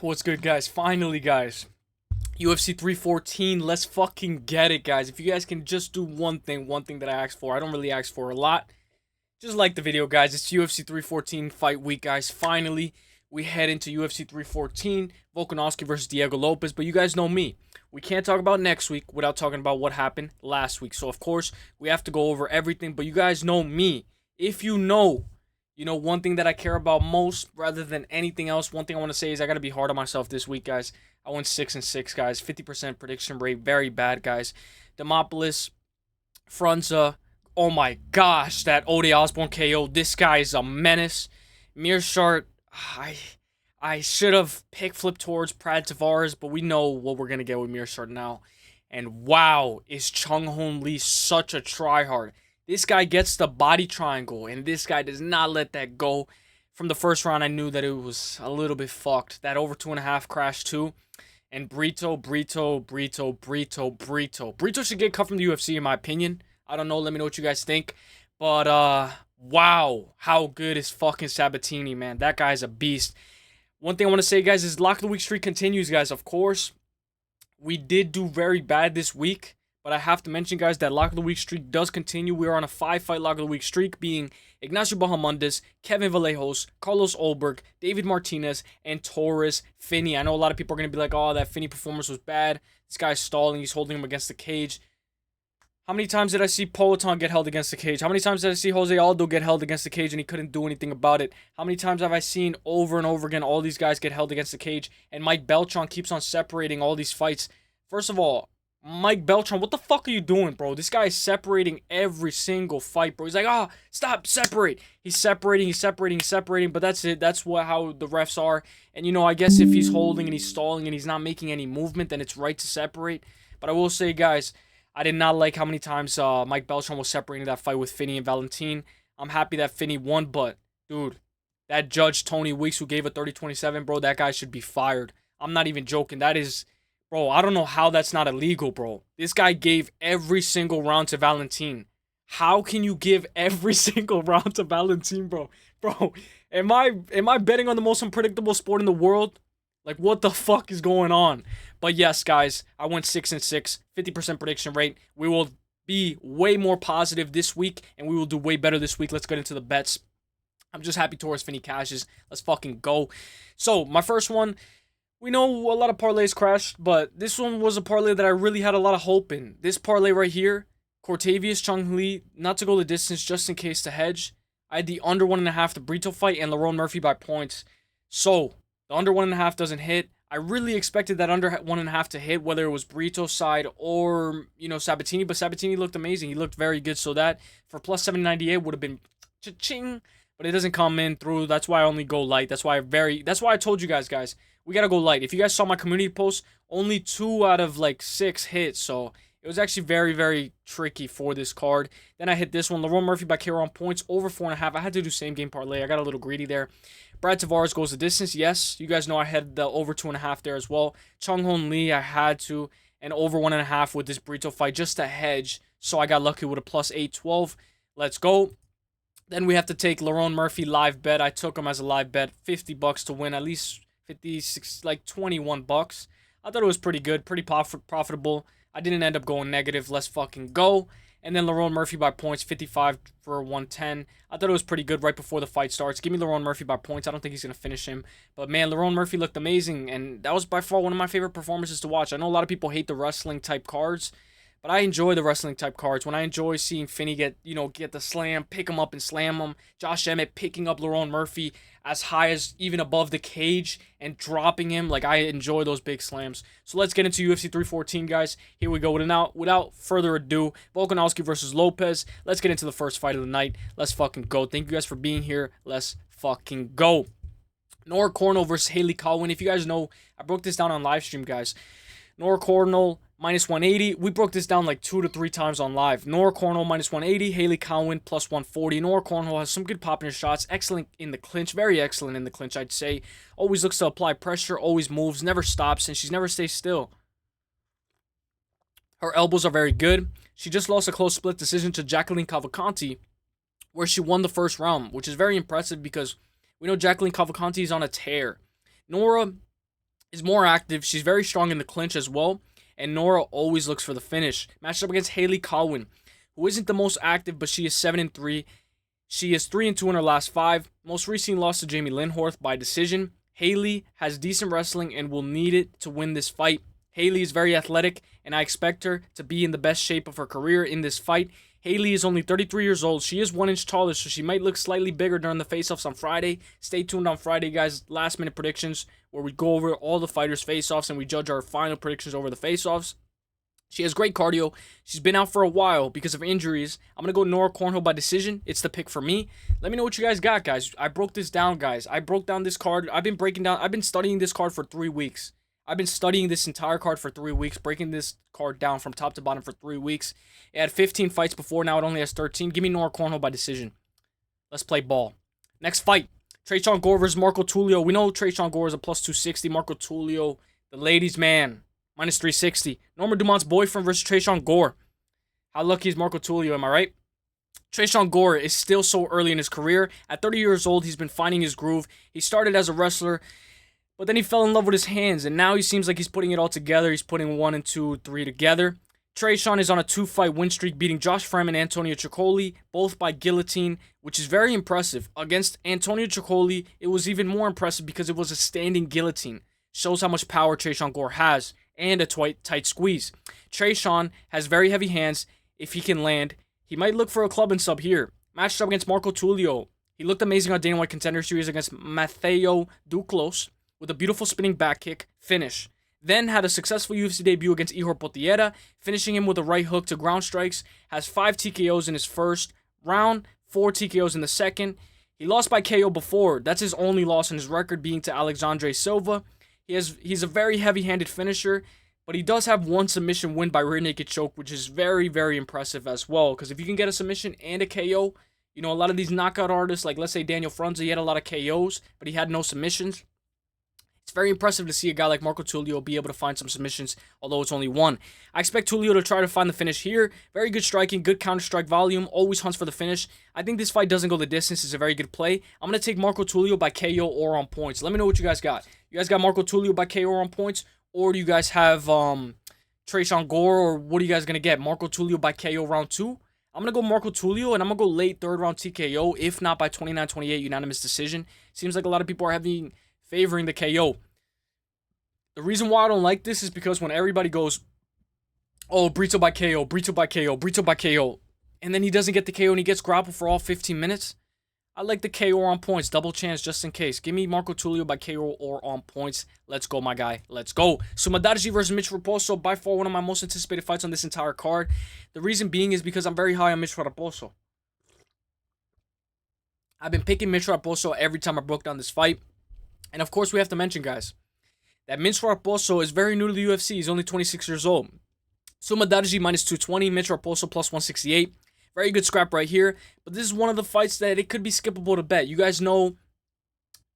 What's good, guys? Finally, guys. UFC 314, let's fucking get it, guys. If you guys can just do one thing that I asked for. I don't really ask for a lot. Just like the video, guys. It's UFC 314 fight week, guys. Finally, we head into UFC 314, Volkanovski versus Diego Lopes. But you guys know me. We can't talk about next week without talking about what happened last week. So, of course, we have to go over everything. But you guys know me. If you know one thing that I care about most rather than anything else, one thing I want to say is I got to be hard on myself this week, guys. I went 6-6, guys. 50% prediction rate. Very bad, guys. Demopolis, Frunza. Oh my gosh, that Ode Osborne KO. This guy is a menace. Mearshart, I should have pick flipped towards Prad Tavares, but we know what we're going to get with Mearshart now. And wow, is Chung Hoon Lee such a tryhard. This guy gets the body triangle, and this guy does not let that go. From the first round, I knew that it was a little bit fucked. That over 2.5 crash too. And Brito should get cut from the UFC, in my opinion. I don't know. Let me know what you guys think. But, wow. How good is fucking Sabatini, man. That guy's a beast. One thing I want to say, guys, is Lock of the Week streak continues, guys. Of course, we did do very bad this week. But I have to mention, guys, that Lock of the Week streak does continue. We are on a 5-fight Lock of the Week streak, being Ignacio Bahamondes, Kevin Vallejos, Carlos Olberg, David Martinez, and Torres Finney. I know a lot of people are going to be like, oh, that Finney performance was bad. This guy's stalling. He's holding him against the cage. How many times did I see Poatan get held against the cage? How many times did I see Jose Aldo get held against the cage and he couldn't do anything about it? How many times have I seen over and over again all these guys get held against the cage and Mike Beltran keeps on separating all these fights? First of all, Mike Beltran, what the fuck are you doing, bro? This guy is separating every single fight, bro. He's like, stop, separate. He's separating, but that's it. That's how the refs are. And, I guess if he's holding and he's stalling and he's not making any movement, then it's right to separate. But I will say, guys, I did not like how many times Mike Beltran was separating that fight with Finney and Valentin. I'm happy that Finney won, but, dude, that judge, Tony Weeks, who gave a 30-27, bro, that guy should be fired. I'm not even joking. That is... Bro, I don't know how that's not illegal, bro. This guy gave every single round to Valentin. How can you give every single round to Valentin, bro? Bro, am I betting on the most unpredictable sport in the world? Like, what the fuck is going on? But yes, guys, I went 6-6, 50% prediction rate. We will be way more positive this week, and we will do way better this week. Let's get into the bets. I'm just happy Torres Finney cashes. Let's fucking go. So, my first one... We know a lot of parlays crashed, but this one was a parlay that I really had a lot of hope in. This parlay right here, Cortavius Chung Lee, not to go the distance just in case to hedge. I had the under 1.5 the Brito fight and Lerone Murphy by points. So, the under 1.5 doesn't hit. I really expected that under 1.5 to hit, whether it was Brito's side or, Sabatini. But Sabatini looked amazing. He looked very good. So that, for plus 798, would have been cha-ching. But it doesn't come in through. That's why I only go light. That's why I told you guys, we gotta go light. If you guys saw my community post, only 2 out of 6 hits. So it was actually very, very tricky for this card. Then I hit this one. Lerone Murphy by KO on points over 4.5. I had to do same game parlay. I got a little greedy there. Brad Tavares goes the distance. Yes, you guys know I had the over 2.5 there as well. Chung Hoon Lee, I had to. And over 1.5 with this Brito fight just to hedge. So I got lucky with a plus 812. Let's go. Then we have to take Lerone Murphy live bet. I took him as a live bet. $50 to win. At least 56, 21 bucks. I thought it was pretty good, pretty profitable. I didn't end up going negative. Let's fucking go. And then Lerone Murphy by points, 55 for 110. I thought it was pretty good right before the fight starts. Give me Lerone Murphy by points. I don't think he's going to finish him. But man, Lerone Murphy looked amazing, and that was by far one of my favorite performances to watch. I know a lot of people hate the wrestling type cards, but I enjoy the wrestling type cards. When I enjoy seeing Finney get the slam, pick him up and slam him. Josh Emmett picking up Lerone Murphy as high as even above the cage and dropping him. I enjoy those big slams. So let's get into UFC 314, guys. Here we go. Without further ado, Volkanovski versus Lopes. Let's get into the first fight of the night. Let's fucking go. Thank you guys for being here. Let's fucking go. Nora Cornolle versus Hailey Cowan. If you guys know, I broke this down on live stream, guys. Nora Cornolle minus 180. We broke this down 2 to 3 times on live. Nora Cornolle minus 180. Hailey Cowan plus 140. Nora Cornolle has some good popping shots. Excellent in the clinch. Very excellent in the clinch, I'd say. Always looks to apply pressure. Always moves. Never stops. And she's never stays still. Her elbows are very good. She just lost a close split decision to Jacqueline Cavalcanti, where she won the first round, which is very impressive because we know Jacqueline Cavalcanti is on a tear. Nora is more active. She's very strong in the clinch as well. And Nora always looks for the finish. Matched up against Hailey Cowan, who isn't the most active, but she is 7-3. She is 3-2 in her last 5. Most recent loss to Jamie Linhorth by decision. Hailey has decent wrestling and will need it to win this fight. Hailey is very athletic, and I expect her to be in the best shape of her career in this fight. Hailey is only 33 years old. She is 1 inch taller, so she might look slightly bigger during the face-offs on Friday. Stay tuned on Friday, guys. Last-minute predictions, where we go over all the fighters' face-offs and we judge our final predictions over the face-offs. She has great cardio. She's been out for a while because of injuries. I'm going to go Nora Cornolle by decision. It's the pick for me. Let me know what you guys got, guys. I broke this down, guys. I broke down this card. I've been studying this card for 3 weeks. I've been studying this entire card for 3 weeks, breaking this card down from top to bottom for 3 weeks. It had 15 fights before, now it only has 13. Give me Nora Cornolle by decision. Let's play ball. Next fight, Tresean Gore versus Marco Tulio. We know Tresean Gore is a plus 260. Marco Tulio, the ladies' man, minus 360. Norma Dumont's boyfriend versus Tresean Gore. How lucky is Marco Tulio, am I right? Tresean Gore is still so early in his career. At 30 years old, he's been finding his groove. He started as a wrestler, but then he fell in love with his hands, and now he seems like he's putting it all together. He's putting 1 and 2, 3 together. Tresean is on a 2-fight win streak, beating Josh Fram and Antonio Ciccoli, both by guillotine, which is very impressive. Against Antonio Ciccoli, it was even more impressive because it was a standing guillotine. Shows how much power Tresean Gore has, and a tight squeeze. Tresean has very heavy hands. If he can land, he might look for a club and sub here. Matched up against Marco Tulio. He looked amazing on Dana White Contender Series against Matteo Duclos, with a beautiful spinning back kick finish. Then had a successful UFC debut against Ihor Potieria, finishing him with a right hook to ground strikes. Has 5 TKOs in his first round, 4 TKOs in the second. He lost by KO before. That's his only loss in his record, being to Alexandre Silva. He's a very heavy-handed finisher, but he does have 1 submission win by rear naked choke, which is very, very impressive as well. Because if you can get a submission and a KO, you know, a lot of these knockout artists, like let's say Daniel Frunze, he had a lot of KOs, but he had no submissions. It's very impressive to see a guy like Marco Tulio be able to find some submissions, although it's only 1. I expect Tulio to try to find the finish here. Very good striking, good counter-strike volume, always hunts for the finish. I think this fight doesn't go the distance. It's a very good play. I'm going to take Marco Tulio by KO or on points. Let me know what you guys got. You guys got Marco Tulio by KO or on points? Or do you guys have Tresean Gore, or what are you guys going to get? Marco Tulio by KO round 2? I'm going to go Marco Tulio, and I'm going to go late 3rd round TKO, if not by 29-28 unanimous decision. Seems like a lot of people are favoring the KO. The reason why I don't like this is because when everybody goes, oh, Brito by KO, Brito by KO, Brito by KO, and then he doesn't get the KO and he gets grappled for all 15 minutes, I like the KO on points, double chance just in case. Give me Marco Tulio by KO or on points. Let's go, my guy. Let's go. Sumudaerji versus Mitch Raposo, by far one of my most anticipated fights on this entire card. The reason being is because I'm very high on Mitch Raposo. I've been picking Mitch Raposo every time I broke down this fight. And of course, we have to mention, guys, that Mitch Raposo is very new to the UFC. He's only 26 years old. Sumudaerji minus 220, Mitch Raposo plus 168. Very good scrap right here. But this is one of the fights that it could be skippable to bet. You guys know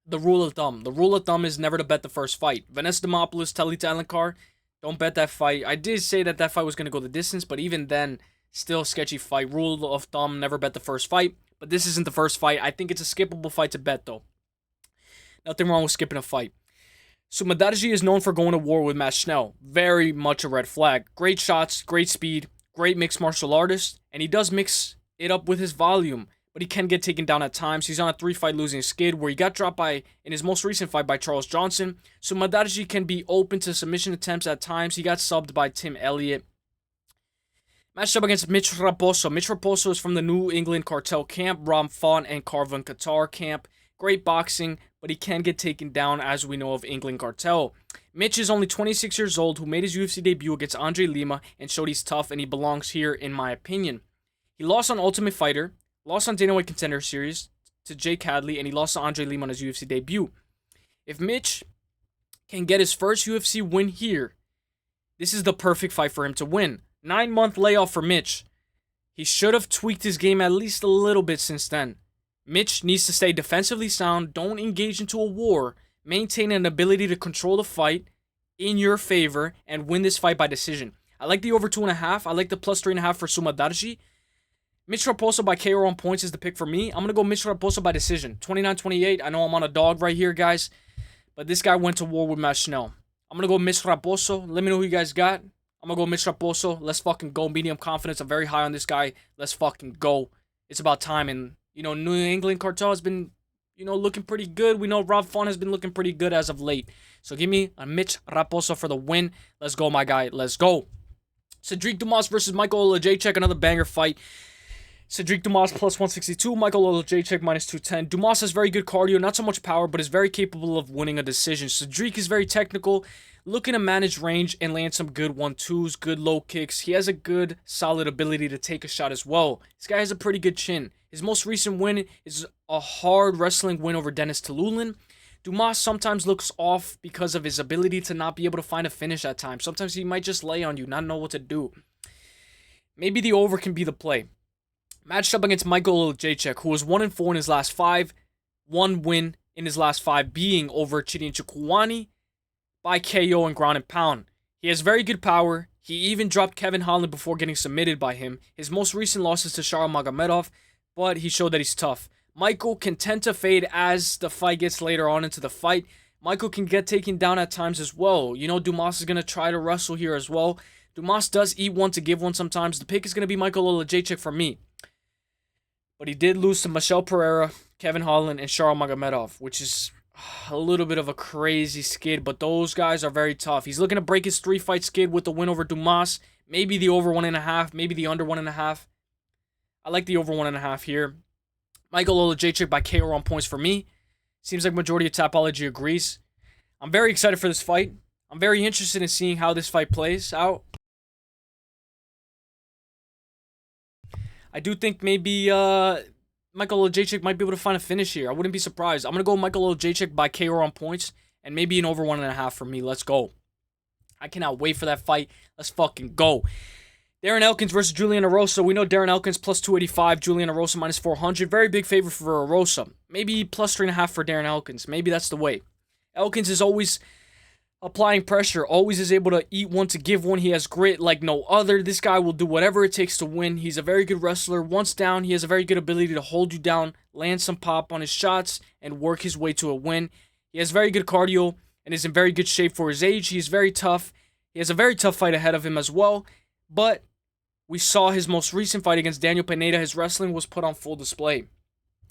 the rule of thumb. The rule of thumb is never to bet the first fight. Vanessa Demopoulos, Talita Alencar, don't bet that fight. I did say that fight was going to go the distance, but even then, still a sketchy fight. Rule of thumb, never bet the first fight. But this isn't the first fight. I think it's a skippable fight to bet, though. Nothing wrong with skipping a fight. Sumudaerji is known for going to war with Matt Schnell. Very much a red flag. Great shots, great speed, great mixed martial artist, and he does mix it up with his volume, but he can get taken down at times. He's on a 3-fight losing skid where he got dropped in his most recent fight by Charles Johnson. Sumudaerji can be open to submission attempts at times. He got subbed by Tim Elliott. Matched up against Mitch Raposo. Mitch Raposo is from the New England Cartel camp, Ram Font and Carvin Qatar camp. Great boxing, but he can get taken down, as we know of England Cartel. Mitch is only 26 years old, who made his UFC debut against Andre Lima and showed he's tough, and he belongs here, in my opinion. He lost on Ultimate Fighter, lost on Dana White Contender Series to Jake Hadley, and he lost to Andre Lima on his UFC debut. If Mitch can get his first UFC win here, this is the perfect fight for him to win. 9-month layoff for Mitch. He should have tweaked his game at least a little bit since then. Mitch needs to stay defensively sound, don't engage into a war, maintain an ability to control the fight in your favor, and win this fight by decision. I like the over 2.5. I like the plus 3.5 for Sumudaerji. Mitch Raposo by KO on points is the pick for me. I'm going to go Mitch Raposo by decision. 29-28. I know I'm on a dog right here, guys, but this guy went to war with Matt Schnell. I'm going to go Mitch Raposo. Let me know who you guys got. I'm going to go Mitch Raposo. Let's fucking go. Medium confidence. I'm very high on this guy. Let's fucking go. It's about time. And, New England cartel has been, looking pretty good. We know Rob Font has been looking pretty good as of late. So give me a Mitch Raposo for the win. Let's go, my guy. Let's go. Sedriques Dumas versus Michael Oleksiejczuk. Another banger fight. Sedriques Dumas plus 162. Michael Oleksiejczuk minus 210. Dumas has very good cardio. Not so much power, but is very capable of winning a decision. Sedriques is very technical. Looking to manage range and land some good 1-2s. Good low kicks. He has a good, solid ability to take a shot as well. This guy has a pretty good chin. His most recent win is a hard wrestling win over Dennis Tululin. Dumas sometimes looks off because of his ability to not be able to find a finish at times. Sometimes he might just lay on you, not know what to do. Maybe the over can be the play. Matched up against Michael Oleksiejczuk, who was 1-4 in his last 5. 1 win in his last 5 being over Chirinchukwani by KO and ground and pound. He has very good power. He even dropped Kevin Holland before getting submitted by him. His most recent loss is to Sharon Magomedov, but he showed that he's tough. Michael can tend to fade as the fight gets later on into the fight. Michael can get taken down at times as well. Dumas is going to try to wrestle here as well. Dumas does eat one to give one sometimes. The pick is going to be Michael Oleksiejczuk for me. But he did lose to Michel Pereira, Kevin Holland, and Sharon Magomedov, which is a little bit of a crazy skid. But those guys are very tough. He's looking to break his 3-fight skid with the win over Dumas. Maybe the over 1.5. Maybe the under 1.5. I like the over 1.5 here. Michael Oleksiejczuk by KO on points for me. Seems like majority of Tapology agrees. I'm very excited for this fight. I'm very interested in seeing how this fight plays out. I do think maybe Michael Oleksiejczuk might be able to find a finish here. I wouldn't be surprised. I'm going to go Michael Oleksiejczuk by KO on points and maybe an over 1.5 for me. Let's go. I cannot wait for that fight. Let's fucking go. Darren Elkins versus Julian Erosa. We know Darren Elkins plus 285, Julian Erosa minus 400. Very big favor for Erosa. Maybe plus 3.5 for Darren Elkins. Maybe that's the way. Elkins is always applying pressure. Always is able to eat one to give one. He has grit like no other. This guy will do whatever it takes to win. He's a very good wrestler. Once down, he has a very good ability to hold you down, land some pop on his shots, and work his way to a win. He has very good cardio and is in very good shape for his age. He is very tough. He has a very tough fight ahead of him as well. But we saw his most recent fight against Daniel Pineda. His wrestling was put on full display.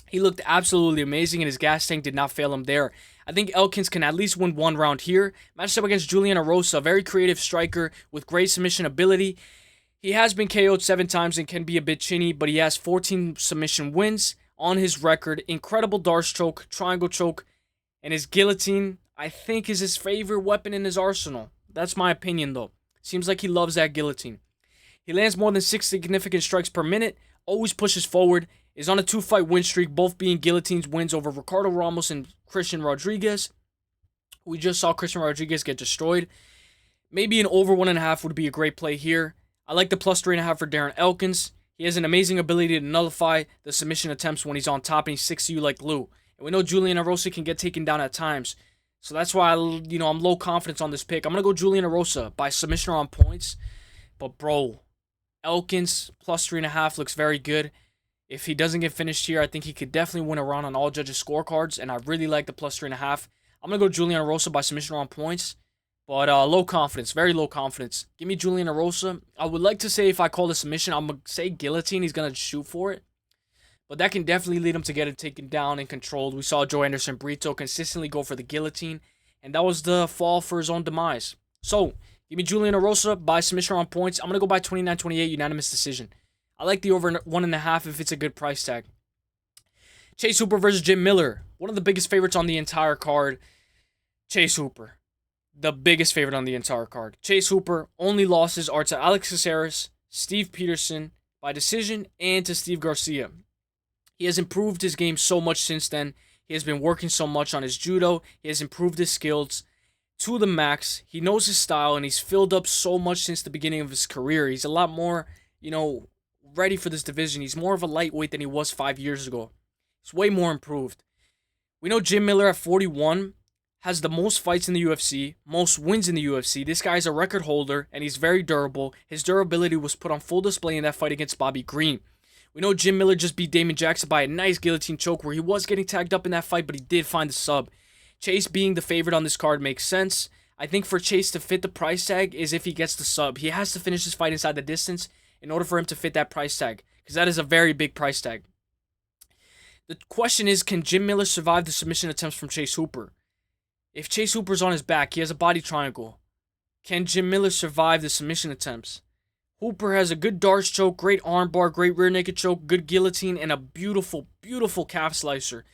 He looked absolutely amazing, and his gas tank did not fail him there. I think Elkins can at least win 1 round here. Matched up against Julian Erosa, a very creative striker with great submission ability. He has been KO'd 7 times and can be a bit chinny, but he has 14 submission wins on his record. Incredible Darce choke, triangle choke, and his guillotine, I think, is his favorite weapon in his arsenal. That's my opinion, though. Seems like he loves that guillotine. He lands more than 6 significant strikes per minute, always pushes forward, is on a 2-fight win streak, both being guillotines wins over Ricardo Ramos and Christian Rodriguez. We just saw Christian Rodriguez get destroyed. Maybe an over 1.5 would be a great play here. I like the plus 3.5 for Darren Elkins. He has an amazing ability to nullify the submission attempts when he's on top and he sticks to you like glue. And we know Julian Erosa can get taken down at times. So that's why I'm low confidence on this pick. I'm going to go Julian Erosa by submission or on points. But bro, Elkins plus 3.5 looks very good. If he doesn't get finished here, I think he could definitely win a round on all judges' scorecards, and I really like the plus 3.5. I'm going to go Julian Erosa by submission or on points, but low confidence, very low confidence. Give me Julian Erosa. I would like to say if I call the submission, I'm going to say guillotine. He's going to shoot for it, but that can definitely lead him to get it taken down and controlled. We saw Joe Anderson Brito consistently go for the guillotine, and that was the fall for his own demise. So, give me Julian Erosa by submission or on points. I'm going to go by 29-28 unanimous decision. I like the over 1.5 if it's a good price tag. Chase Hooper versus Jim Miller. One of the biggest favorites on the entire card. Chase Hooper. The biggest favorite on the entire card. Chase Hooper. Only losses are to Alex Caceres, Steve Peterson by decision, and to Steve Garcia. He has improved his game so much since then. He has been working so much on his judo. He has improved his skills to the max. He knows his style, and he's filled up so much since the beginning of his career. He's a lot more, ready for this division. He's more of a lightweight than he was 5 years ago. He's way more improved. We know Jim Miller at 41 has the most fights in the UFC, most wins in the UFC. This guy is a record holder, and he's very durable. His durability was put on full display in that fight against Bobby Green. We know Jim Miller just beat Damon Jackson by a nice guillotine choke where he was getting tagged up in that fight, but he did find the sub. Chase being the favorite on this card makes sense. I think for Chase to fit the price tag is if he gets the sub. He has to finish this fight inside the distance in order for him to fit that price tag, because that is a very big price tag. The question is, can Jim Miller survive the submission attempts from Chase Hooper? If Chase Hooper's on his back, he has a body triangle. Can Jim Miller survive the submission attempts? Hooper has a good darts choke, great armbar, great rear naked choke, good guillotine, and a beautiful, beautiful calf slicer.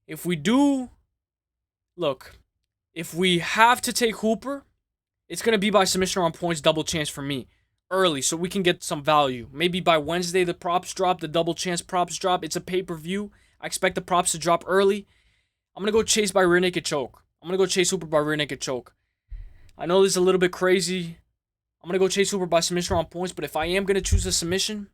If we have to take Hooper, it's going to be by submission or on points, double chance for me. Early, so we can get some value. Maybe by Wednesday, the props drop, the double chance props drop. It's a pay-per-view. I expect the props to drop early. I'm going to go Chase by rear naked choke. I'm going to go Chase Hooper by rear naked choke. I know this is a little bit crazy. I'm going to go Chase Hooper by submission or on points, but if I am going to choose a submission,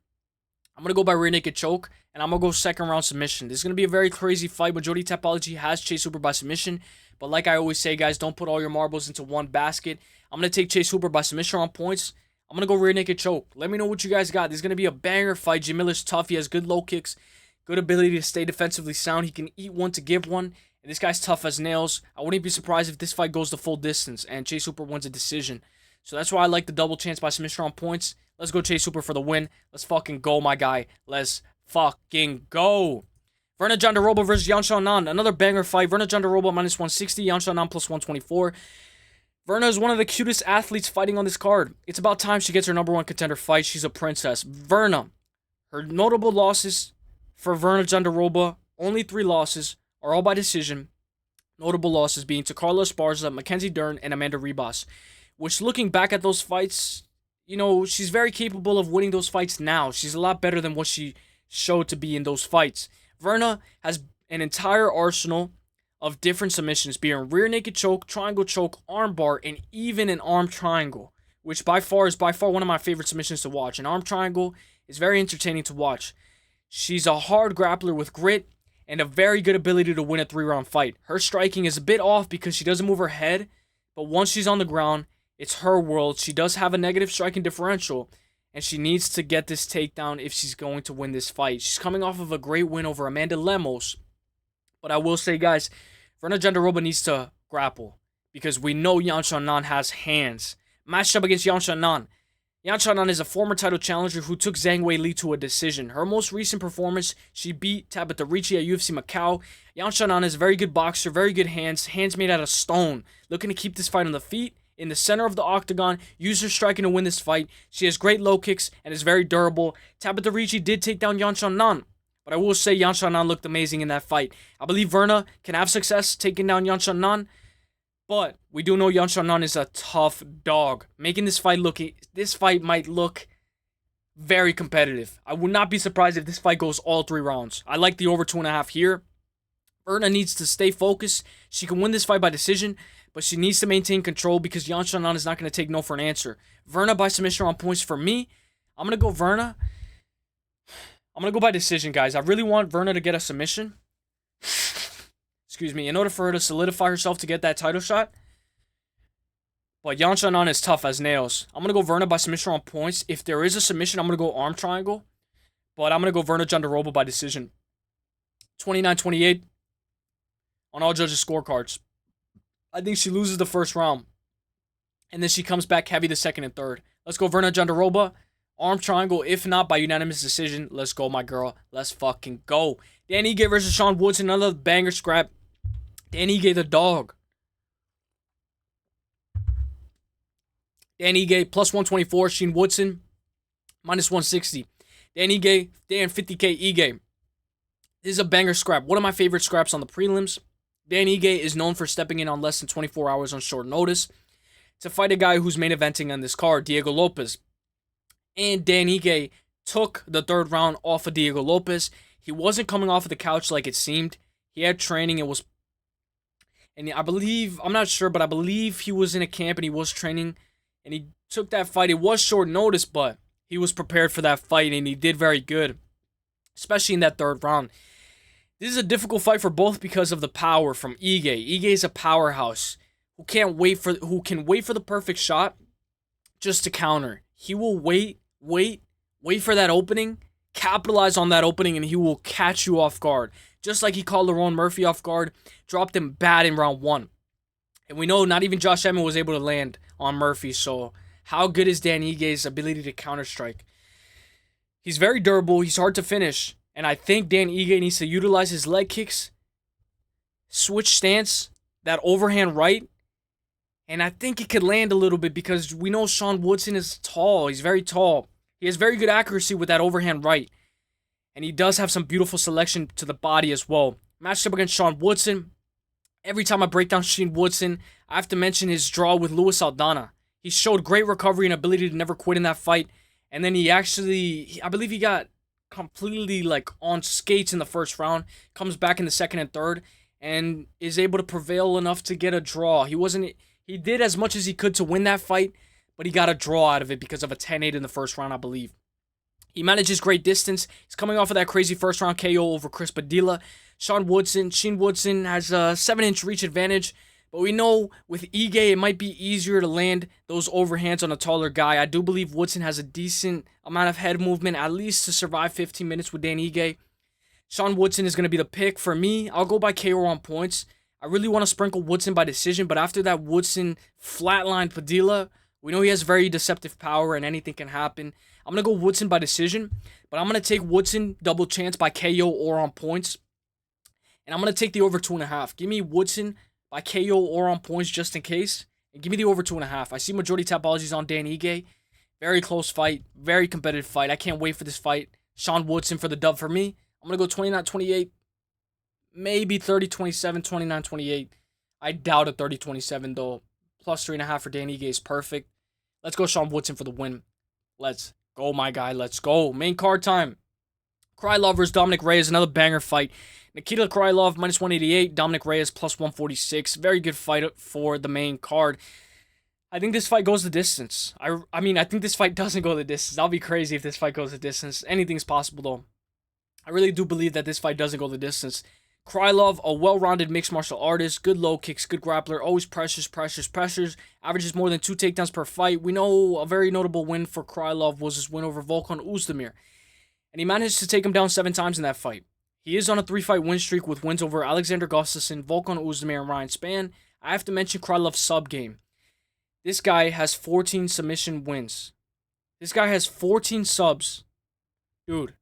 I'm going to go by rear naked choke, and I'm going to go second round submission. This is going to be a very crazy fight. Majority Tapology has Chase Hooper by submission, but like I always say, guys, don't put all your marbles into one basket. I'm going to take Chase Hooper by submission or on points. I'm going to go rear naked choke. Let me know what you guys got. This is going to be a banger fight. Jim Miller's tough. He has good low kicks, good ability to stay defensively sound. He can eat one to give one, and this guy's tough as nails. I wouldn't be surprised if this fight goes the full distance and Chase Hooper wins a decision. So that's why I like the double chance by submission on points. Let's go Chase Hooper for the win. Let's fucking go, my guy. Let's fucking go. Virna Jandiroba versus Xiaonan. Another banger fight. Virna Jandiroba minus 160. Xiaonan plus 124. Virna is one of the cutest athletes fighting on this card. It's about time she gets her number one contender fight. She's a princess. Virna. Her notable losses for Virna Jandiroba, only 3 losses, are all by decision. Notable losses being to Carla Esparza, Mackenzie Dern, and Amanda Ribas. Which, looking back at those fights, you know, she's very capable of winning those fights now. She's a lot better than what she showed to be in those fights. Virna has an entire arsenal of different submissions, being rear naked choke, triangle choke, armbar, and even an arm triangle, which is by far one of my favorite submissions to watch. An arm triangle is very entertaining to watch. She's a hard grappler with grit and a very good ability to win a 3-round fight. Her striking is a bit off because she doesn't move her head, but once she's on the ground, it's her world. She does have a negative striking differential, and she needs to get this takedown if she's going to win this fight. She's coming off of a great win over Amanda Lemos, but I will say, guys, Virna Jandiroba needs to grapple because we know Xiaonan has hands. Matched up against Xiaonan. Xiaonan is a former title challenger who took Zhang Weili to a decision. Her most recent performance, she beat Tabitha Ricci at UFC Macau. Xiaonan is a very good boxer, very good hands made out of stone. Looking to keep this fight on the feet, in the center of the octagon, use her striking to win this fight. She has great low kicks and is very durable. Tabitha Ricci did take down Xiaonan, but I will say Xiaonan looked amazing in that fight. I believe Virna can have success taking down Xiaonan, but we do know Xiaonan is a tough dog. Making this fight might look very competitive. I would not be surprised if this fight goes all 3 rounds. I like the over 2.5 here. Virna needs to stay focused. She can win this fight by decision, but she needs to maintain control because Xiaonan is not going to take no for an answer. Virna by submission on points for me. I'm going to go Virna. I'm going to go by decision, guys. I really want Virna to get a submission. Excuse me. In order for her to solidify herself to get that title shot. But Xiaonan is tough as nails. I'm going to go Virna by submission on points. If there is a submission, I'm going to go arm triangle. But I'm going to go Virna Jandiroba by decision. 29-28 on all judges' scorecards. I think she loses the first round. And then she comes back heavy the second and third. Let's go Virna Jandiroba. Arm triangle, if not by unanimous decision. Let's go, my girl. Let's fucking go. Dan Ige versus Sean Woodson. Another banger scrap. Dan Ige the dog. Dan Ige plus 124. Shane Woodson minus 160. Dan Ige, Dan 50K Ige. This is a banger scrap. One of my favorite scraps on the prelims. Dan Ige is known for stepping in on less than 24 hours on short notice to fight a guy who's main eventing on this card, Diego Lopes. And Dan Ige took the 3rd round off of Diego Lopes. He wasn't coming off of the couch like it seemed. He had training and I believe, I'm not sure, but I believe he was in a camp and he was training and he took that fight. It was short notice, but he was prepared for that fight and he did very good, especially in that 3rd round. This is a difficult fight for both because of the power from Ige. Ige is a powerhouse who can wait for the perfect shot just to counter. He will wait for that opening, capitalize on that opening, and he will catch you off guard. Just like he caught Lerone Murphy off guard, dropped him bad in round 1. And we know not even Josh Emmett was able to land on Murphy. So how good is Dan Igue's ability to counter strike? He's very durable. He's hard to finish. And I think Dan Ige needs to utilize his leg kicks, switch stance, that overhand right. And I think he could land a little bit because we know Sean Woodson is tall. He's very tall. He has very good accuracy with that overhand right. And he does have some beautiful selection to the body as well. Matched up against Sean Woodson. Every time I break down Sean Woodson, I have to mention his draw with Luis Aldana. He showed great recovery and ability to never quit in that fight. And then he actually, I believe he got completely like on skates in the first round. Comes back in the second and third. And is able to prevail enough to get a draw. He did as much as he could to win that fight, but he got a draw out of it because of a 10-8 in the first round, I believe. He manages great distance. He's coming off of that crazy first round KO over Chris Padilla. Shane Woodson has a 7-inch reach advantage, but we know with Ige it might be easier to land those overhands on a taller guy. I do believe Woodson has a decent amount of head movement, at least to survive 15 minutes with Dan Ige. Sean Woodson is going to be the pick for me. I'll go by KO on points. I really want to sprinkle Woodson by decision, but after that Woodson flatlined Padilla, we know he has very deceptive power and anything can happen. I'm going to go Woodson by decision, but I'm going to take Woodson double chance by KO or on points. And I'm going to take the over 2.5. Give me Woodson by KO or on points just in case. And give me the over 2.5. I see majority Tapologies on Dan Ige. Very close fight. Very competitive fight. I can't wait for this fight. Sean Woodson for the dub for me. I'm going to go 29-28. Maybe 30-27, 29-28. I doubt a 30-27 though. Plus 3.5 for Dan Ige is perfect. Let's go Sean Woodson for the win. Let's go, my guy. Let's go. Main card time. Krylov versus Dominick Reyes. Another banger fight. Nikita Krylov minus 188. Dominick Reyes plus 146. Very good fight for the main card. I think this fight goes the distance. I mean, I think this fight doesn't go the distance. I'll be crazy if this fight goes the distance. Anything's possible though. I really do believe that this fight doesn't go the distance. Krylov, a well-rounded mixed martial artist, good low kicks, good grappler, always pressures, averages more than 2 takedowns per fight. We know a very notable win for Krylov was his win over Volkanovski, and he managed to take him down 7 times in that fight. He is on a 3-fight win streak with wins over Alexander Gustafsson, Volkanovski, and Ryan Spann. I have to mention Krylov's sub game. This guy has 14 submission wins. This guy has 14 subs. Dude,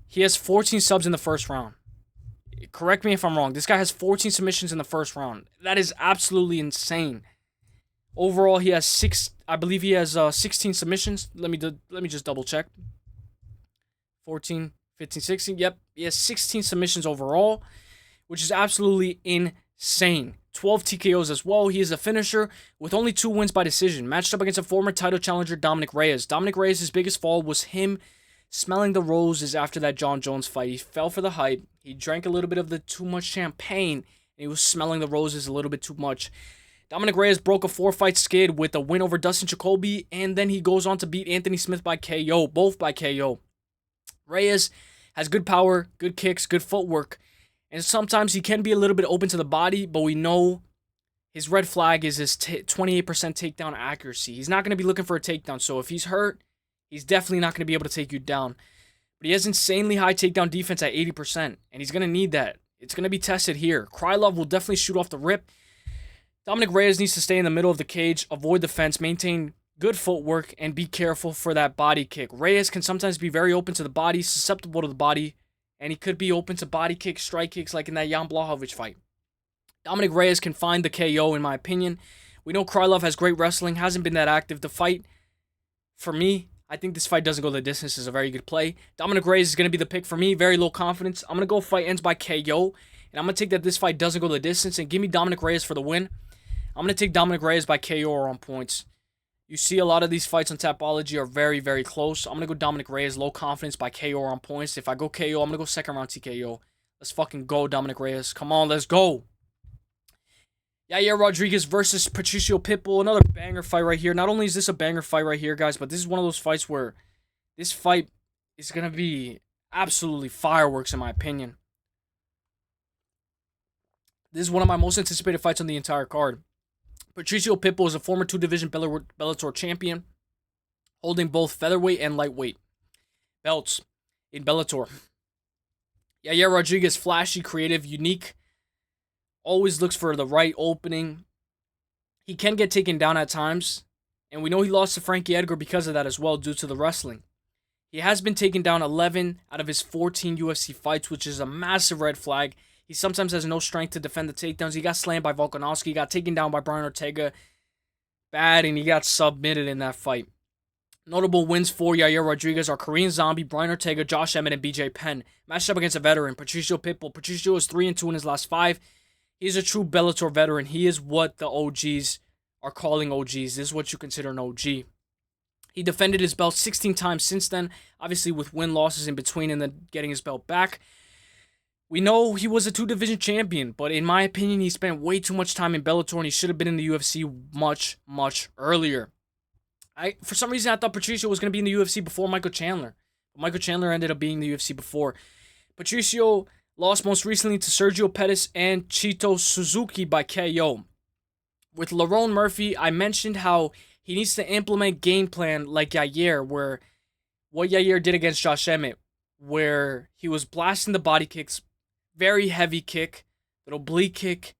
he has 14 subs in the first round. Correct me if I'm wrong. This guy has 14 submissions in the first round. That is absolutely insane. Overall, he has 16 submissions. Let me just double check. 14, 15, 16. Yep, he has 16 submissions overall, which is absolutely insane. 12 TKOs as well. He is a finisher with only 2 wins by decision. Matched up against a former title challenger, Dominick Reyes. Dominick Reyes' biggest fall was him smelling the roses after that John Jones fight. He fell for the hype. He drank a little bit of the too much champagne, and he was smelling the roses a little bit too much. Dominick Reyes broke a 4-fight skid with a win over Dustin Jacoby, and then he goes on to beat Anthony Smith by KO, both by KO. Reyes has good power, good kicks, good footwork, and sometimes he can be a little bit open to the body, but we know his red flag is his 28% takedown accuracy. He's not going to be looking for a takedown, so if he's hurt, he's definitely not going to be able to take you down. But he has insanely high takedown defense at 80%, and he's going to need that. It's going to be tested here. Krylov will definitely shoot off the rip. Dominick Reyes needs to stay in the middle of the cage, avoid the fence, maintain good footwork, and be careful for that body kick. Reyes can sometimes be very open to the body, susceptible to the body, and he could be open to body kicks, strike kicks, like in that Jan Blachowicz fight. Dominick Reyes can find the KO, in my opinion. We know Krylov has great wrestling, hasn't been that active. The fight, for me, I think this fight doesn't go the distance. Is a very good play. Dominick Reyes is going to be the pick for me. Very low confidence. I'm going to go fight ends by KO. And I'm going to take that this fight doesn't go the distance. And give me Dominick Reyes for the win. I'm going to take Dominick Reyes by KO or on points. You see a lot of these fights on Tapology are very, very close. I'm going to go Dominick Reyes. Low confidence by KO or on points. If I go KO, I'm going to go second round TKO. Let's fucking go, Dominick Reyes. Come on, let's go. Yair Rodriguez versus Patricio Pitbull. Another banger fight right here. Not only is this a banger fight right here, guys, but this is one of those fights where this fight is going to be absolutely fireworks, in my opinion. This is one of my most anticipated fights on the entire card. Patricio Pitbull is a former 2-division Bellator champion, holding both featherweight and lightweight belts in Bellator. Yair Rodriguez, flashy, creative, unique, always looks for the right opening, He can get taken down at times, and we know he lost to Frankie Edgar because of that as well, due to the wrestling. He has been taken down 11 out of his 14 UFC fights, which is a massive red flag. He sometimes has no strength to defend the takedowns. He got slammed by Volkanovski. He got taken down by Brian Ortega. Bad, and he got submitted in that fight. Notable wins for Yair Rodriguez are Korean Zombie, Brian Ortega, Josh Emmett, and BJ Penn. Matched up against a veteran, Patricio Pitbull. Patricio is 3-2 in his last 5. He's a true Bellator veteran. He is what the OGs are calling OGs. This is what you consider an OG. He defended his belt 16 times since then, obviously with win-losses in between and then getting his belt back. We know he was a 2-division champion, but in my opinion, he spent way too much time in Bellator and he should have been in the UFC much, much earlier. For some reason, I thought Patricio was going to be in the UFC before Michael Chandler. But Michael Chandler ended up being in the UFC before. Patricio lost most recently to Sergio Pettis and Chito Suzuki by KO. With Lerone Murphy, I mentioned how he needs to implement game plan like Yair, where what Yair did against Josh Emmett, where he was blasting the body kicks, very heavy kick, little oblique kick,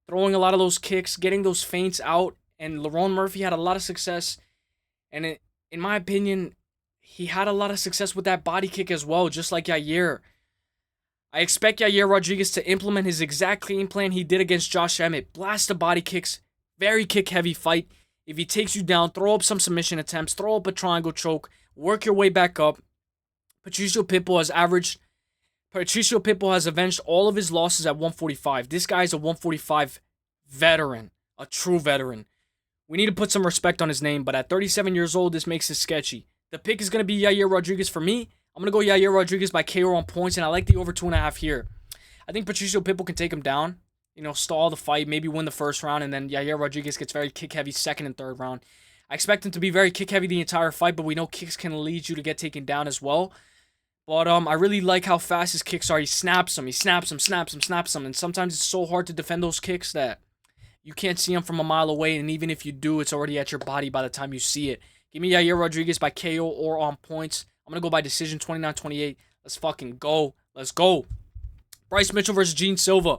throwing a lot of those kicks, getting those feints out, and Lerone Murphy had a lot of success, and in my opinion, he had a lot of success with that body kick as well, just like Yair. I expect Yair Rodriguez to implement his exact game plan he did against Josh Emmett, blast the body kicks, very kick-heavy fight. If he takes you down, throw up some submission attempts, throw up a triangle choke, work your way back up. Patricio Pitbull has avenged all of his losses at 145. This guy is a 145 veteran, a true veteran. We need to put some respect on his name, but at 37 years old, this makes it sketchy. The pick is going to be Yair Rodriguez for me. I'm going to go Yair Rodriguez by KO on points, and I like the over 2.5 here. I think Patricio Pitbull can take him down. Stall the fight, maybe win the first round, and then Yair Rodriguez gets very kick-heavy second and third round. I expect him to be very kick-heavy the entire fight, but we know kicks can lead you to get taken down as well. But I really like how fast his kicks are. He snaps them, snaps them, and sometimes it's so hard to defend those kicks that you can't see them from a mile away, and even if you do, it's already at your body by the time you see it. Give me Yair Rodriguez by KO or on points. I'm going to go by decision 29-28. Let's fucking go. Let's go. Bryce Mitchell versus Gene Silva.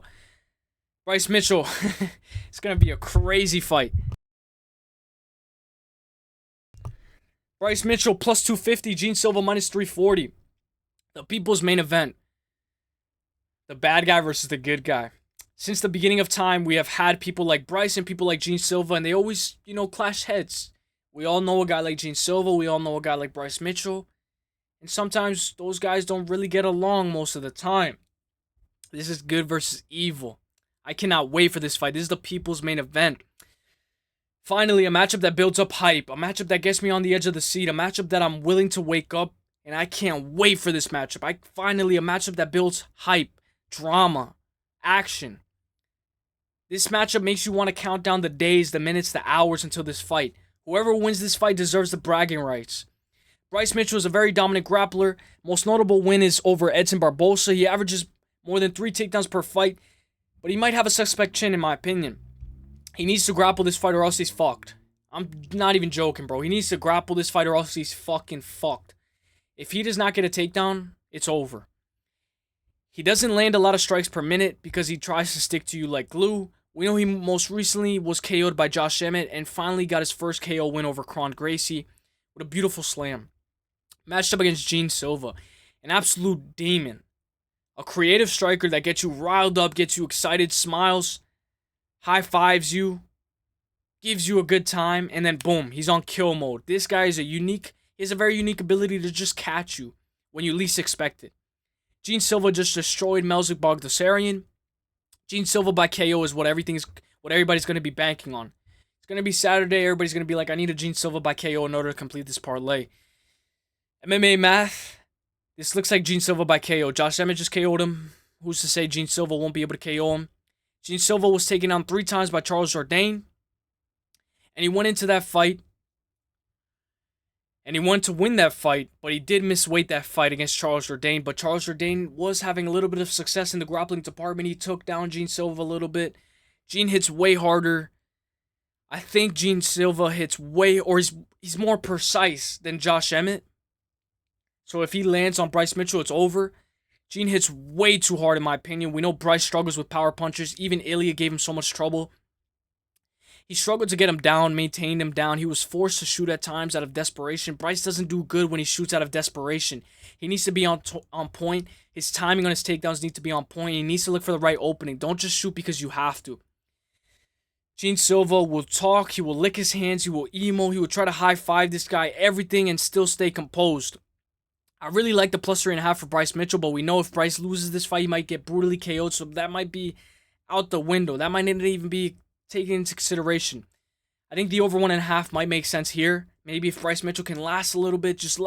Bryce Mitchell, it's going to be a crazy fight. Bryce Mitchell plus 250, Gene Silva minus 340. The people's main event. The bad guy versus the good guy. Since the beginning of time, we have had people like Bryce and people like Gene Silva, and they always, clash heads. We all know a guy like Gene Silva. We all know a guy like Bryce Mitchell. And sometimes those guys don't really get along most of the time. This is good versus evil. I cannot wait for this fight. This is the people's main event. Finally, a matchup that builds up hype. A matchup that gets me on the edge of the seat. A matchup that I'm willing to wake up. And I can't wait for this matchup. A matchup that builds hype, drama, action. This matchup makes you want to count down the days, the minutes, the hours until this fight. Whoever wins this fight deserves the bragging rights. Bryce Mitchell is a very dominant grappler. Most notable win is over Edson Barbosa. He averages more than 3 takedowns per fight. But he might have a suspect chin, in my opinion. He needs to grapple this fight or else he's fucked. I'm not even joking, bro. He needs to grapple this fight or else he's fucking fucked. If he does not get a takedown, it's over. He doesn't land a lot of strikes per minute because he tries to stick to you like glue. We know he most recently was KO'd by Josh Emmett and finally got his first KO win over Kron Gracie with a beautiful slam. Matched up against Gene Silva, an absolute demon. A creative striker that gets you riled up, gets you excited, smiles, high-fives you, gives you a good time, and then boom, he's on kill mode. This guy is he has a very unique ability to just catch you when you least expect it. Gene Silva just destroyed Melzik Bogdasarian. Gene Silva by KO is what everybody's going to be banking on. It's going to be Saturday, everybody's going to be like, I need a Gene Silva by KO in order to complete this parlay. MMA math. This looks like Gene Silva by KO. Josh Emmett just KO'd him. Who's to say Gene Silva won't be able to KO him? Gene Silva was taken down 3 times by Charles Jourdain. And he went into that fight. And he wanted to win that fight. But he did misweight that fight against Charles Jourdain. But Charles Jourdain was having a little bit of success in the grappling department. He took down Gene Silva a little bit. Gene hits way harder. I think Gene Silva hits he's more precise than Josh Emmett. So if he lands on Bryce Mitchell, it's over. Gene hits way too hard, in my opinion. We know Bryce struggles with power punches. Even Ilya gave him so much trouble. He struggled to get him down, maintained him down. He was forced to shoot at times out of desperation. Bryce doesn't do good when he shoots out of desperation. He needs to be on point. His timing on his takedowns needs to be on point. He needs to look for the right opening. Don't just shoot because you have to. Gene Silva will talk. He will lick his hands. He will emo. He will try to high-five this guy, everything, and still stay composed. I really like the plus 3.5 for Bryce Mitchell, but we know if Bryce loses this fight, he might get brutally KO'd, so that might be out the window. That might not even be taken into consideration. I think the over 1.5 might make sense here. Maybe if Bryce Mitchell can last a little bit, just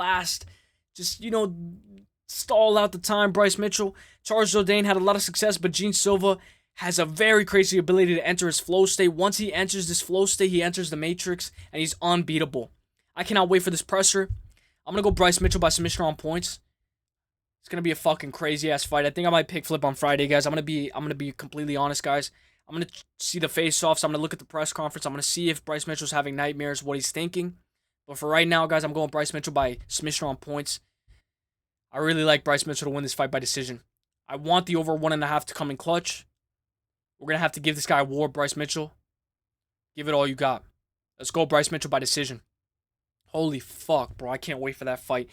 stall out the time. Bryce Mitchell. Charles Jourdain had a lot of success, but Gene Silva has a very crazy ability to enter his flow state. Once he enters this flow state, he enters the matrix, and he's unbeatable. I cannot wait for this presser. I'm going to go Bryce Mitchell by submission on points. It's going to be a fucking crazy-ass fight. I think I might pick flip on Friday, guys. I'm going to be completely honest, guys. I'm going to see the face-offs. I'm going to look at the press conference. I'm going to see if Bryce Mitchell's having nightmares, what he's thinking. But for right now, guys, I'm going Bryce Mitchell by submission on points. I really like Bryce Mitchell to win this fight by decision. I want the over 1.5 to come in clutch. We're going to have to give this guy a war, Bryce Mitchell. Give it all you got. Let's go Bryce Mitchell by decision. Holy fuck, bro. I can't wait for that fight.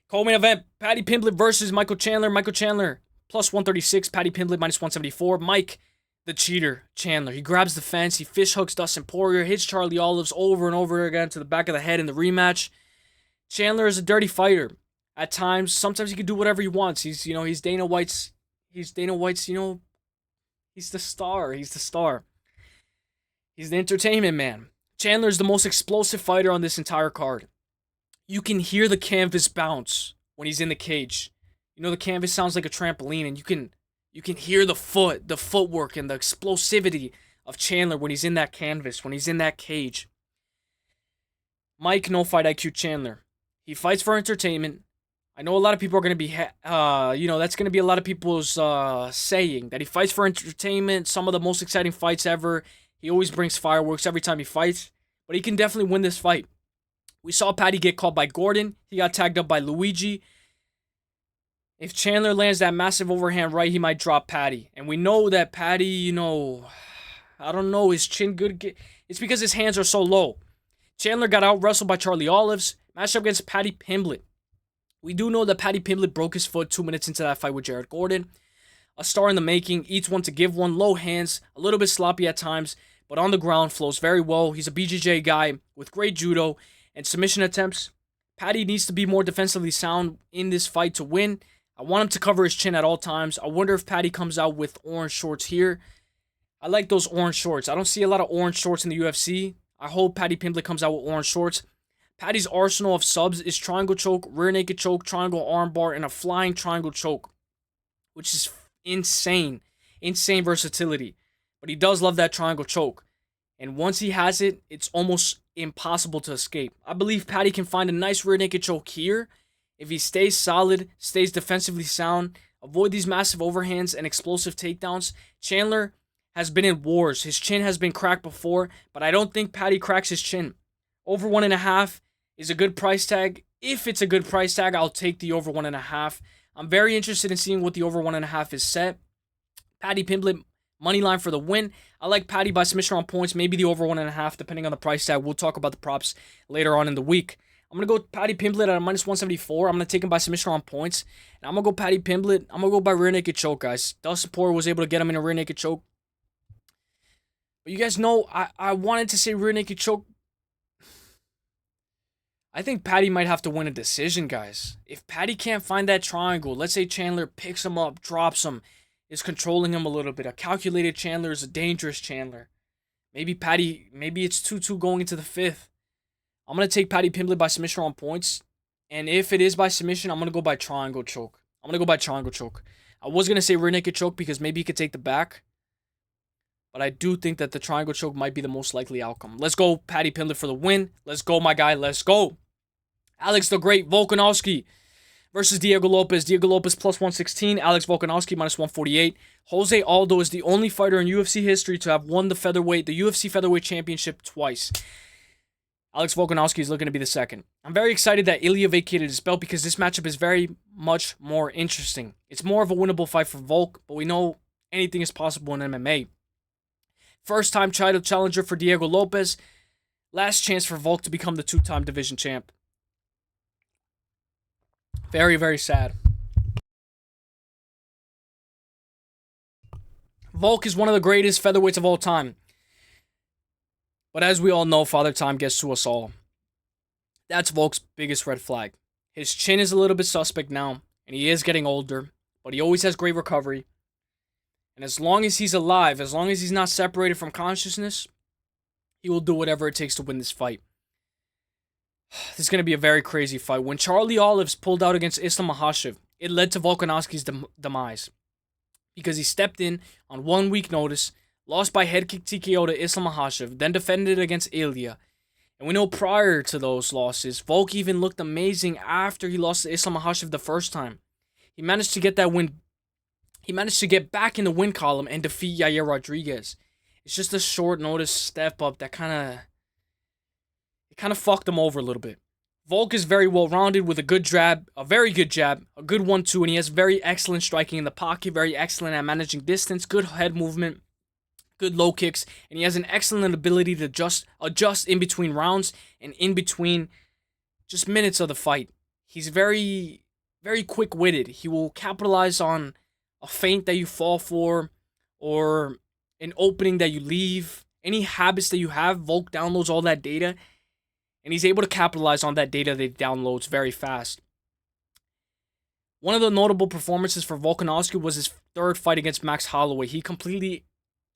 Co-main event, Paddy Pimblett versus Michael Chandler. Michael Chandler, plus 136. Paddy Pimblett, minus 174. Mike, the cheater, Chandler. He grabs the fence. He fish hooks Dustin Poirier. Hits Charlie Olives over and over again to the back of the head in the rematch. Chandler is a dirty fighter. At times, sometimes he can do whatever he wants. He's Dana White's, he's the star. He's the star. He's the entertainment man. Chandler is the most explosive fighter on this entire card. You can hear the canvas bounce when he's in the cage. The canvas sounds like a trampoline, and you can hear the footwork, and the explosivity of Chandler when he's in that canvas, when he's in that cage. Mike, no fight IQ Chandler. He fights for entertainment. I know a lot of people are going to be, that's going to be a lot of people's saying that he fights for entertainment, some of the most exciting fights ever. He always brings fireworks every time he fights, but he can definitely win this fight. We saw Paddy get caught by Gordon. He got tagged up by Luigi. If Chandler lands that massive overhand right, he might drop Paddy. And we know that Paddy, I don't know, his chin good. It's because his hands are so low. Chandler got out-wrestled by Charlie Olives. Matched up against Paddy Pimblett. We do know that Paddy Pimblett broke his foot 2 minutes into that fight with Jared Gordon. A star in the making, eats one to give one, low hands, a little bit sloppy at times, but on the ground flows very well. He's a BJJ guy with great judo and submission attempts. Paddy needs to be more defensively sound in this fight to win. I want him to cover his chin at all times. I wonder if Paddy comes out with orange shorts here. I like those orange shorts. I don't see a lot of orange shorts in the UFC. I hope Paddy Pimblett comes out with orange shorts. Paddy's arsenal of subs is triangle choke, rear naked choke, triangle armbar, and a flying triangle choke, which is insane. Insane versatility. But he does love that triangle choke. And once he has it, it's almost impossible to escape. I believe Paddy can find a nice rear naked choke here. If he stays solid, stays defensively sound, avoid these massive overhands and explosive takedowns. Chandler has been in wars. His chin has been cracked before, but I don't think Paddy cracks his chin. Over 1.5 is a good price tag. If it's a good price tag, I'll take the over 1.5. I'm very interested in seeing what the over 1.5 is set. Paddy Pimblett, money line for the win. I like Paddy by submission on points, maybe the over 1.5, depending on the price tag. We'll talk about the props later on in the week. I'm going to go Paddy Pimblett at a minus 174. I'm going to take him by submission on points. And I'm going to go Paddy Pimblett. I'm going to go by rear naked choke, guys. Dustin Poirier was able to get him in a rear naked choke. But you guys know, I wanted to say rear naked choke. I think Paddy might have to win a decision, guys. If Paddy can't find that triangle, let's say Chandler picks him up, drops him, is controlling him a little bit. A calculated Chandler is a dangerous Chandler. Maybe it's 2-2 going into the 5th. I'm going to take Paddy Pimblett by submission on points. And if it is by submission, I'm going to go by triangle choke. I was going to say rear naked choke because maybe he could take the back. But I do think that the triangle choke might be the most likely outcome. Let's go Paddy Pimblett for the win. Let's go, my guy. Let's go. Alex the Great Volkanovski versus Diego Lopes. Diego Lopes plus 116. Alex Volkanovski minus 148. Jose Aldo is the only fighter in UFC history to have won the UFC featherweight championship twice. Alex Volkanovski is looking to be the second. I'm very excited that Ilya vacated his belt because this matchup is very much more interesting. It's more of a winnable fight for Volk, but we know anything is possible in MMA. First-time title challenger for Diego Lopes. Last chance for Volk to become the 2-time division champ. Very, very sad. Volk is one of the greatest featherweights of all time. But as we all know, Father Time gets to us all. That's Volk's biggest red flag. His chin is a little bit suspect now, and he is getting older, but he always has great recovery. And as long as he's alive, as long as he's not separated from consciousness, he will do whatever it takes to win this fight. This is going to be a very crazy fight. When Charlie Olives pulled out against Islam Makhachev, it led to Volkanovski's demise. Because he stepped in on 1 week notice, lost by head kick TKO to Islam Makhachev, then defended against Ilya. And we know prior to those losses, Volk even looked amazing after he lost to Islam Makhachev the first time. He managed to get that win. He managed to get back in the win column and defeat Yair Rodriguez. It's just a short notice step up that kind of fucked him over a little bit. Volk is very well rounded with a good jab, a very good jab, a good 1-2, and he has very excellent striking in the pocket, very excellent at managing distance, good head movement, good low kicks, and he has an excellent ability to adjust in between rounds and in between just minutes of the fight. He's very, very quick-witted. He will capitalize on a feint that you fall for or an opening that you leave. Any habits that you have, Volk downloads all that data, and he's able to capitalize on that data that he downloads very fast. One of the notable performances for Volkanovski was his third fight against Max Holloway. He completely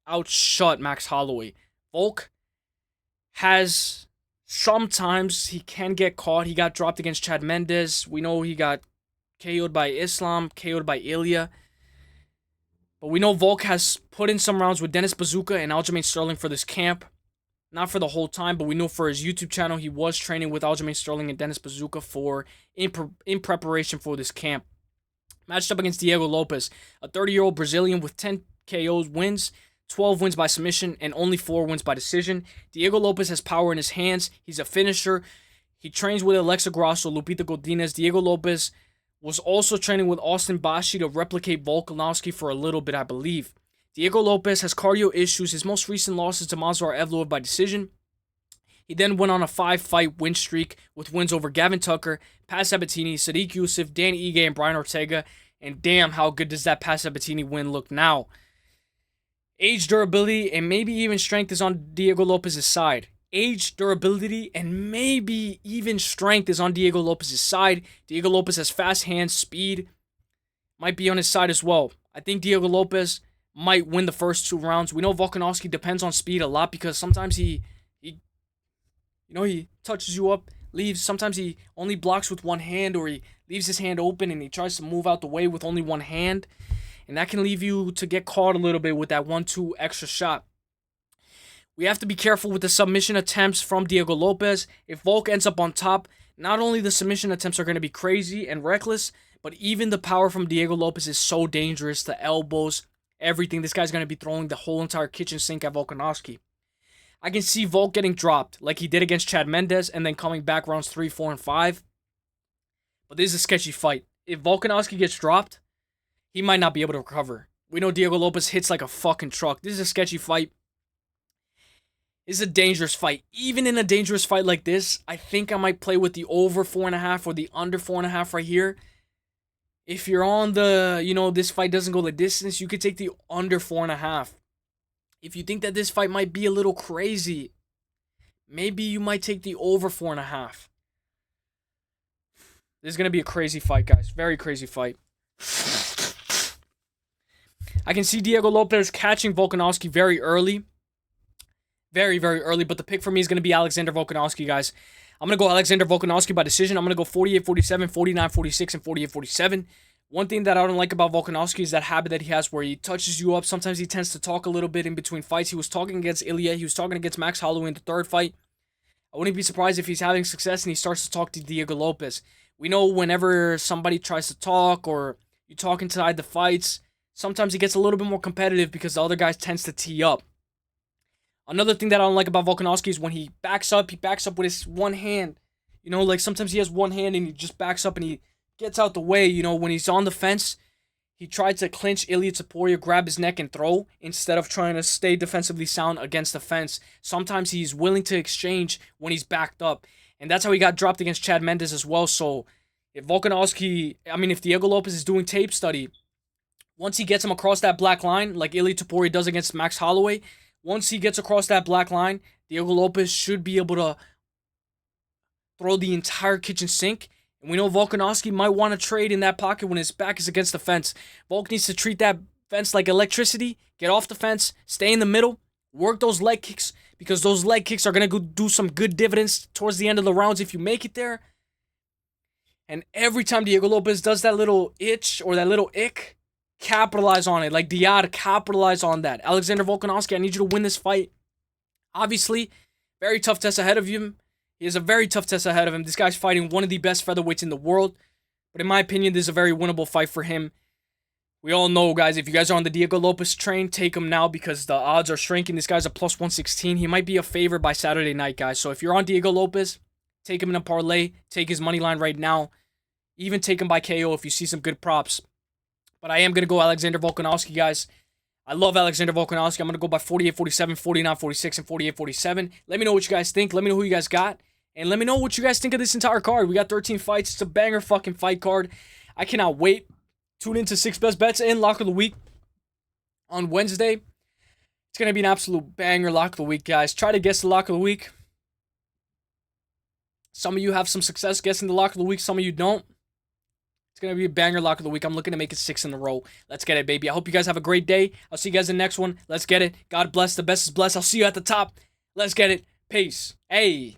outshot Max Holloway. Volk has, sometimes he can get caught. He got dropped against Chad Mendes. We know he got KO'd by Islam, KO'd by Ilya. But we know Volk has put in some rounds with Dennis Bazooka and Aljamain Sterling for this camp. Not for the whole time, but we know for his YouTube channel, he was training with Aljamain Sterling and Dennis Bazooka in preparation for this camp. Matched up against Diego Lopes, a 30-year-old Brazilian with 10 KOs wins, 12 wins by submission, and only 4 wins by decision. Diego Lopes has power in his hands. He's a finisher. He trains with Alexa Grasso, Lupita Godinez. Diego Lopes was also training with Austin Bashi to replicate Volkanovski for a little bit, I believe. Diego Lopes has cardio issues. His most recent loss is to Mazar Evloev by decision. He then went on a 5-fight win streak with wins over Gavin Tucker, Pat Sabatini, Sadiq Youssef, Dan Ige, and Brian Ortega. And damn, how good does that Pat Sabatini win look now? Age, durability, and maybe even strength is on Diego Lopes' side. Age, durability, and maybe even strength is on Diego Lopes' side. Diego Lopes has fast hands, speed. Might be on his side as well. I think Diego Lopes might win the first 2 rounds. We know Volkanovski depends on speed a lot because sometimes he touches you up, leaves. Sometimes he only blocks with one hand, or he leaves his hand open and he tries to move out the way with only one hand. And that can leave you to get caught a little bit with that 1-2 extra shot. We have to be careful with the submission attempts from Diego Lopes. If Volk ends up on top, not only the submission attempts are going to be crazy and reckless, but even the power from Diego Lopes is so dangerous. The elbows, everything. This guy's going to be throwing the whole entire kitchen sink at Volkanovski. I can see Volk getting dropped like he did against Chad Mendes and then coming back rounds 3, 4, and 5. But this is a sketchy fight. If Volkanovski gets dropped, he might not be able to recover. We know Diego Lopes hits like a fucking truck. This is a sketchy fight. This is a dangerous fight. Even in a dangerous fight like this, I think I might play with the over 4.5 or the under 4.5 right here. If you're on the, this fight doesn't go the distance, you could take the under 4.5. If you think that this fight might be a little crazy, maybe you might take the over 4.5. This is going to be a crazy fight, guys. Very crazy fight. I can see Diego Lopes catching Volkanovski very early. Very, very early. But the pick for me is going to be Alexander Volkanovski, guys. I'm going to go Alexander Volkanovski by decision. I'm going to go 48-47, 49-46, and 48-47. One thing that I don't like about Volkanovski is that habit that he has where he touches you up. Sometimes he tends to talk a little bit in between fights. He was talking against Ilya. He was talking against Max Holloway in the third fight. I wouldn't be surprised if he's having success and he starts to talk to Diego Lopes. We know whenever somebody tries to talk or you talk inside the fights, sometimes he gets a little bit more competitive because the other guy tends to tee up. Another thing that I don't like about Volkanovski is when he backs up with his one hand. Like sometimes he has one hand and he just backs up and he gets out the way. When he's on the fence, he tried to clinch Ilia Topuria, grab his neck, and throw instead of trying to stay defensively sound against the fence. Sometimes he's willing to exchange when he's backed up. And that's how he got dropped against Chad Mendes as well. So if if Diego Lopes is doing tape study, once he gets him across that black line, like Ilia Topuria does against Max Holloway, once he gets across that black line, Diego Lopes should be able to throw the entire kitchen sink. And we know Volkanovski might want to trade in that pocket when his back is against the fence. Volk needs to treat that fence like electricity, get off the fence, stay in the middle, work those leg kicks, because those leg kicks are going to go do some good dividends towards the end of the rounds if you make it there. And every time Diego Lopes does that little itch or that little ick, capitalize on it. Like Diaz, capitalize on that. Alexander Volkanovski, I need you to win this fight. Obviously, very tough test ahead of him. He has a very tough test ahead of him. This guy's fighting one of the best featherweights in the world. But in my opinion, this is a very winnable fight for him. We all know, guys, if you guys are on the Diego Lopes train, take him now because the odds are shrinking. This guy's a plus 116. He might be a favorite by Saturday night, guys. So if you're on Diego Lopes, take him in a parlay. Take his money line right now. Even take him by KO if you see some good props. But I am going to go Alexander Volkanovski, guys. I love Alexander Volkanovski. I'm going to go by 48-47, 49-46, and 48-47. Let me know what you guys think. Let me know who you guys got. And let me know what you guys think of this entire card. We got 13 fights. It's a banger fucking fight card. I cannot wait. Tune into 6 Best Bets and Lock of the Week on Wednesday. It's going to be an absolute banger Lock of the Week, guys. Try to guess the Lock of the Week. Some of you have some success guessing the Lock of the Week. Some of you don't. It's going to be a banger Lock of the Week. I'm looking to make it 6 in a row. Let's get it, baby. I hope you guys have a great day. I'll see you guys in the next one. Let's get it. God bless. The best is blessed. I'll see you at the top. Let's get it. Peace. Hey.